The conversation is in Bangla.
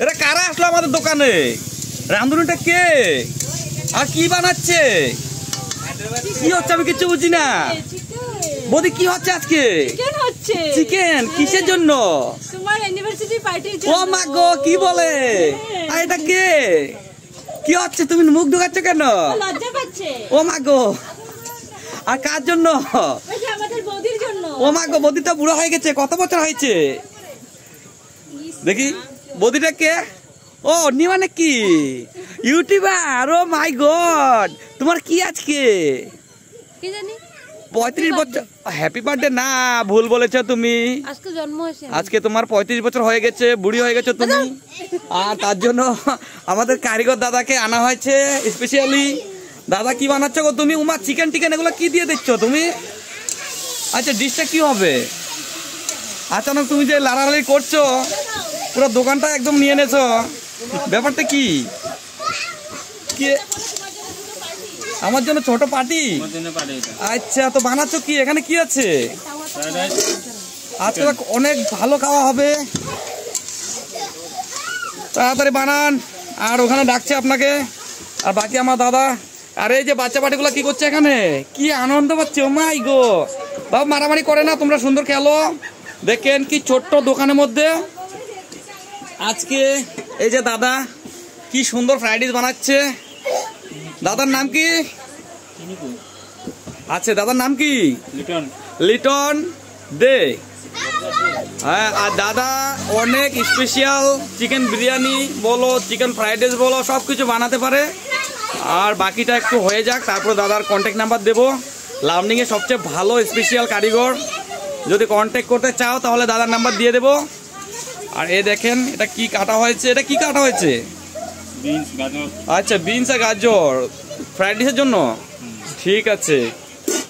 এরা কারা আসলো আমাদের দোকানে? রাঁধুনিটা কে আর কি বানাচ্ছে? কি হচ্ছে আমি কিছু বুঝি না। বৌদি কি হচ্ছে আজকে? চিকেন কিসের জন্য? তোমার অ্যানিভার্সারি পার্টির জন্য। ও মা গো, কি বলে? আর এটা কে? কি হচ্ছে? তুমি মুখ ঢুকাচ্ছ কেন? লজ্জা পাচ্ছে। ও মা গো, আর কার জন্য? ওই যে আমাদের বৌদির জন্য। ও মা গো, বৌদিটা বুড়ো হয়ে গেছে। কত বছর হয়েছে দেখি? বৌদিটা কে? ও অন্য মানে কি ইউটিউবার? ও মাই গড, তোমার কি আজকে? কি জানি 35 বছর। হ্যাপি বার্থডে না, ভুল বলেছো তুমি। আজকে জন্ম হয়েছে। আজকে তোমার 35 বছর হয়ে গেছে, বুড়ি হয়ে গেছো তুমি। আর তার জন্য আমাদের কারিগর দাদাকে আনা হয়েছে স্পেশালি। দাদা কি বানাচ্ছ গো তুমি? উমা চিকেন টিকেন এগুলো কি দিয়ে দিচ্ছ তুমি? আচ্ছা ডিশটা কি হবে? আচানক তুমি যে লাড়ালাড়ি করছো, পুরো দোকানটা একদম নিয়ে নেছো, ব্যাপারটা কি? আমার জন্য ছোট পার্টি? আচ্ছা, তো বানাচ্ছো কি? এখানে কি আছে? আজকে অনেক ভালো খাওয়া হবে, তাড়াতাড়ি বানান। আর ওখানে ডাকছে আপনাকে, আর বাকি আমার দাদা। আর এই যে বাচ্চা পার্টিগুলো কি করছে এখানে? কি আনন্দ পাচ্ছে। ও মাই গো, বাবা মারামারি করে না, তোমরা সুন্দর খেলো। দেখেন কি ছোট্ট দোকানের মধ্যে আজকে এই যে দাদা কি সুন্দর ফ্রাইড রাইস বানাচ্ছে। দাদার নাম কি? আচ্ছা, দাদার নাম কি? লিটন দে। হ্যাঁ, আর দাদা অনেক স্পেশাল চিকেন বিরিয়ানি বলো, চিকেন ফ্রাইড রাইস বলো, সব কিছু বানাতে পারে। আর বাকিটা একটু হয়ে যাক, তারপর দাদার কন্ট্যাক্ট নাম্বার দেবো। লার্নিংয়ে সবচেয়ে ভালো স্পেশাল কারিগর, যদি কন্ট্যাক্ট করতে চাও তাহলে দাদার নাম্বার দিয়ে দেবো। আর এ দেখেন এটা কি কাটা হয়েছে? এটা কি কাটা হয়েছে? আচ্ছা, বিনস আর গাজর ফ্রাইড রাইসের জন্য। ঠিক আছে।